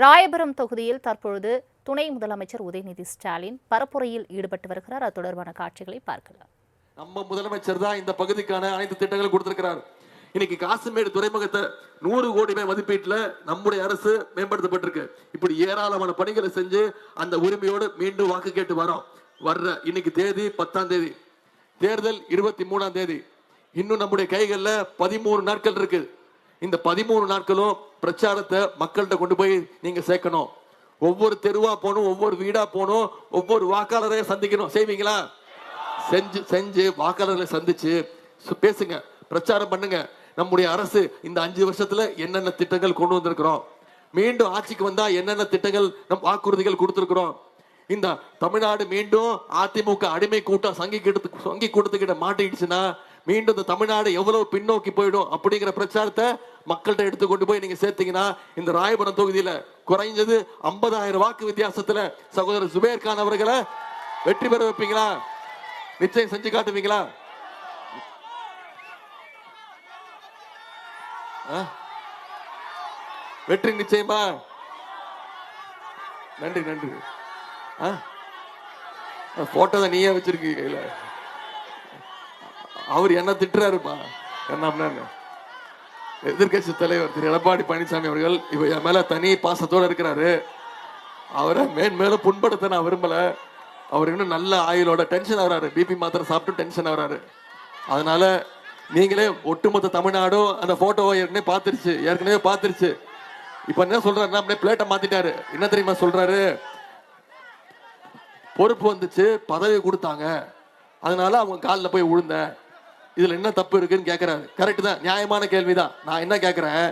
ராயபுரம் தொகுதியில் தற்பொழுது துணை முதலமைச்சர் உதயநிதி ஸ்டாலின் பரப்புரையில் ஈடுபட்டு வருகிறார். அது தொடர்பான காட்சிகளை பார்க்கலாம். நம்ம முதலமைச்சர் தான் இந்த பகுதிக்கான அனைத்து திட்டங்களும் கொடுத்திருக்கிறார். இன்னைக்கு காசிமேடு துறைமுகத்தை 100 கோடி ரூபாய் மதிப்பீட்டுல நம்முடைய அரசு மேம்படுத்தப்பட்டிருக்கு. இப்படி ஏராளமான பணிகளை செஞ்சு அந்த உரிமையோடு மீண்டும் வாக்கு கேட்டு வரோம். இன்னைக்கு தேதி 10ஆம் தேதி, தேர்தல் 23ஆம் தேதி. இன்னும் நம்முடைய கைகள்ல 13 நாட்கள் இருக்கு. இந்த 13 நாட்களும் பிரச்சாரத்தை மக்கள்கிட்ட கொண்டு போய் நீங்க சேர்க்கணும். ஒவ்வொரு தெருவா போகணும், ஒவ்வொரு வீடா போகணும், ஒவ்வொரு வாக்காளரையும் சந்திக்கணும். செய்வீங்களா? செஞ்சு வாக்காளர்களை சந்திச்சு பேசுங்க, பிரச்சாரம் பண்ணுங்க. நம்முடைய அரசு இந்த 5 வருஷத்துல என்னென்ன திட்டங்கள் கொண்டு வந்திருக்கிறோம், மீண்டும் ஆட்சிக்கு வந்தா என்னென்ன திட்டங்கள் நம் வாக்குறுதிகள் கொடுத்திருக்கிறோம். இந்த தமிழ்நாடு மீண்டும் அதிமுக அடிமை கூட்டம் சங்கி கூட்டத்துக்கிட்ட மாட்டிடுச்சுன்னா மீண்டும் இந்த தமிழ்நாடு எவ்வளவு பின்னோக்கி போயிடும் அப்படிங்கிற பிரச்சாரத்தை மக்கள்கிட்ட எடுத்து கொண்டு போய் நீங்க சேர்த்தீங்கன்னா இந்த ராயபுரம் தொகுதியில குறைஞ்சது 50,000 வாக்கு வித்தியாசத்துல சகோதரர் ஜுபேர் கான் அவர்களை வெற்றி பெற வைப்பீங்களா? நிச்சயம் செஞ்சு காட்டுவீங்களா? வெற்றி நிச்சயமா? நன்றி நன்றி. போட்டோ தான் நீயே வச்சிருக்கீங்க. அவர் என்ன திட்டுறாருப்பா, என்ன எதிர்கட்சி தலைவர் திரு எடப்பாடி பழனிசாமி அவர்கள் இப்ப என் மேல தனி பாசத்தோட இருக்கிறாரு. அவரை மேலும் புண்படுத்த நான் விரும்பல. அவர் இன்னும் நல்ல ஆயுளோட டென்ஷன் ஆகிறாரு, பிபி மாத்திரை சாப்பிட்டு டென்ஷன் ஆகிறாரு. அதனால நீங்களே ஒட்டுமொத்த தமிழ்நாடும் அந்த போட்டோவை ஏற்கனவே பார்த்துருச்சு. இப்ப என்ன சொல்றாருன்னா அப்படியே பிளேட்டை மாத்திட்டாரு. என்ன தெரியுமா சொல்றாரு? பொறுப்பு வந்துச்சு, பதவி கொடுத்தாங்க, அதனால அவங்க காலில் போய் விழுந்த. இதுல என்ன தப்பு இருக்குன்னு கேட்கிறாரு. கரெக்ட் தான், நியாயமான கேள்விதான். நான் என்ன கேட்கிறேன்,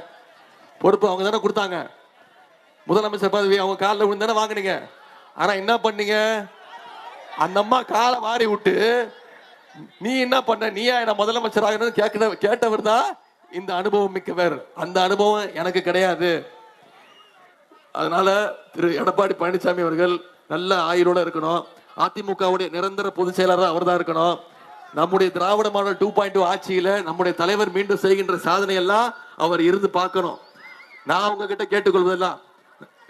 பொறுப்பு அவங்க தானே கொடுத்தாங்க, முதலமைச்சர் பதவி அவங்க காலில் விழுந்தானே வாங்கினீங்க. ஆனா என்ன பண்ணீங்க? அந்த அம்மா காலை வாரி விட்டு நீ என்ன பண்ண, நீயா என்ன முதலமைச்சர் ஆகணும்னு கேட்டவர் தான் இந்த அனுபவம் மிக்கவர். அந்த அனுபவம் எனக்கு கிடையாது. அதனால திரு எடப்பாடி பழனிசாமி அவர்கள் நல்ல ஆயுளோட இருக்கணும். அதிமுகவுடைய நிரந்தர பொதுச் செயலாளர் அவர் தான் இருக்கணும். நம்முடைய திராவிட மாடல் 2.2 ஆட்சியில நம்முடைய தலைவர் மீண்டும் செய்கின்ற சாதனை எல்லாம் அவர் இருந்து பார்க்கணும். நான் உங்ககிட்ட கேட்டுக்கொள்வதெல்லாம்,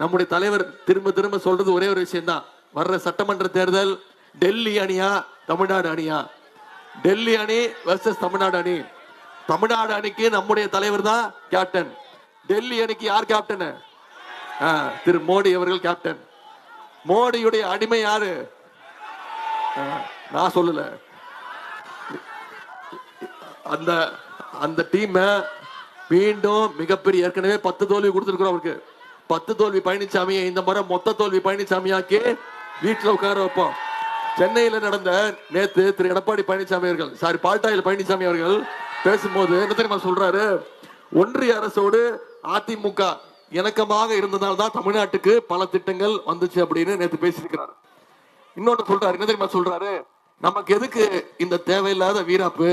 நம்முடைய தலைவர் திரும்ப திரும்ப சொல்றது ஒரே ஒரு விஷயம் தான். வர்ற சட்டமன்ற தேர்தல் டெல்லி அணியா தமிழ்நாடு அணியா? டெல்லி அணி வெர்சஸ் தமிழ்நாடு அணி. தமிழ்நாடு அணிக்கு நம்முடைய தலைவர் தான் கேப்டன். டெல்லி அணிக்கு யார் கேப்டன்? திரு மோடி அவர்கள் கேப்டன். மோடியுடைய அடிமை யாரு? நான் சொல்லல. அந்த டீம் மீண்டும் மிகப்பெரிய, ஏற்கனவே 10 தோல்வி கொடுத்திருக்கிறோம் அவருக்கு. 10 தோல்வி பழனிசாமியை இந்த முறை மொத்த தோல்வி பழனிசாமியாக்கி வீட்டில் உட்கார வைப்போம். சென்னையில் நடந்த நேத்து திரு எடப்பாடி பழனிசாமி அவர்கள் பால்டாயில் பழனிசாமி அவர்கள் பேசும்போது என்ன தெரியுமா சொல்றாரு? ஒன்றிய அரசோடு அதிமுக இணக்கமாக இருந்ததால் தான் தமிழ்நாட்டுக்கு பல திட்டங்கள் வந்துச்சு அப்படின்னு நேற்று பேசியிருக்கிறார். இன்னொன்னு சொல்றாரு, என்ன தெரியுமா சொல்றாரு? நமக்கு எதுக்கு இந்த தேவையில்லாத வீராப்பு?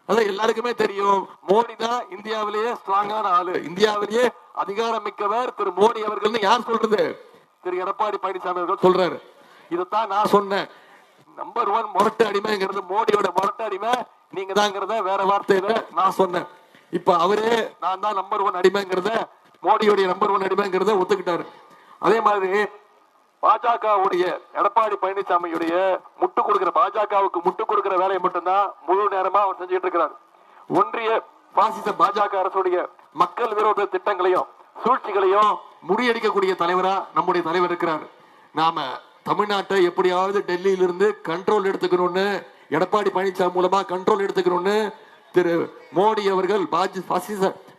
அதான் எல்லாருக்குமே தெரியும், மோடி தான் இந்தியாவிலேயே ஸ்ட்ராங்கான ஆளு, இந்தியாவிலேயே அதிகாரம் மிக்கவர் திரு மோடி அவர்கள். யார் சொல்றது? திரு எடப்பாடி பழனிசாமி அவர்கள் சொல்றாரு. இதைத்தான் நான் சொன்னேன். நம்பர் 1 முரட்டு அடிமைங்கிறது மோடியோட முரட்டு அடிமை நீங்க தாங்கிறத வேற வார்த்தையில நான் சொன்னேன். இப்ப அவரே நான் தான் நம்பர் 1 அடிமைங்கிறத, மோடியோடைய நம்பர் 1 அடிமைங்கிறத ஒத்துக்கிட்டாரு. அதே மாதிரி பாஜகவுடைய எடப்பாடி பழனிசாமியுடைய பாஜகவுக்கு முட்டு கொடுக்கிற வேலையை மட்டும்தான் முழு நேரமா அவர் செஞ்சுட்டு இருக்கிறார். ஒன்றிய பாசிச பாஜக அரசுடைய மக்கள் விரோத திட்டங்களையும் சூழ்ச்சிகளையும் முறியடிக்கக்கூடிய தலைவரா நம்முடைய தலைவர் இருக்கிறார். நாம தமிழ்நாட்டை எப்படியாவது டெல்லியிலிருந்து கண்ட்ரோல் எடுத்துக்கணும்னு, எடப்பாடி பழனிசாமி மூலமா கண்ட்ரோல் எடுத்துக்கணும்னு திரு மோடி அவர்கள்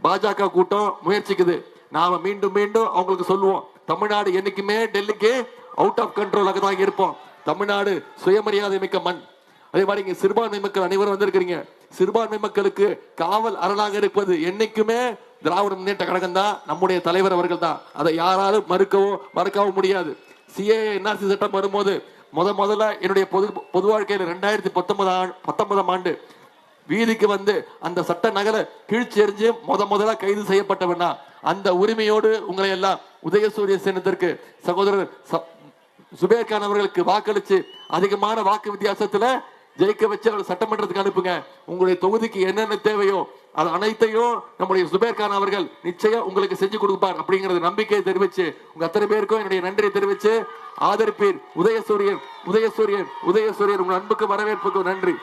பாஜக கூட்டம் முயற்சிக்குது. நாம மீண்டும் மீண்டும் அவங்களுக்கு சொல்லுவோம், தமிழ்நாடு என்னைக்குமே டெல்லிக்கு அவுட் ஆஃப் கண்ட்ரோலாக தான் இருப்போம். தமிழ்நாடு சுயமரியாதை மிக்க மண். அதே மாதிரி இங்க சிறுபான்மை மக்கள் அனைவரும் வந்திருக்கிறீங்க. சிறுபான்மை மக்களுக்கு காவல் அரணாக இருப்பது என்னைக்குமே திராவிட முன்னேற்ற கழகம் தான், நம்முடைய தலைவர் அவர்கள் தான். அதை யாராலும் மறுக்கவும் முடியாது. சிஏஏ என்ஆர்சி சட்டம் வரும்போது முதல்ல என்னுடைய பொது வாழ்க்கையில் 2019ஆம் ஆண்டு வீதிக்கு வந்து அந்த சட்ட நகலை கீழ்ச்சி எறிஞ்சு முதல்ல கைது செய்யப்பட்டவனா, அந்த உரிமையோடு உங்களை எல்லாம் உதயசூரிய சேனத்திற்கு சகோதரர் ஜுபேர் கான் அவர்களுக்கு வாக்களிச்சு அதிகமான வாக்கு வித்தியாசத்துல ஜெயிக்க வச்சு அவர் சட்டமன்றத்துக்கு அனுப்புங்க. உங்களுடைய தொகுதிக்கு என்னென்ன தேவையோ அது அனைத்தையும் நம்முடைய சுபேர் கான் அவர்கள் நிச்சயம் உங்களுக்கு செஞ்சு கொடுப்பார் அப்படிங்கறது நம்பிக்கையை தெரிவிச்சு உங்க அத்தனை பேருக்கும் என்னுடைய நன்றியை தெரிவிச்சு ஆதரிப்பீர். உதயசூரியன் உங்கள் அன்புக்கு வரவேற்புக்கு நன்றி.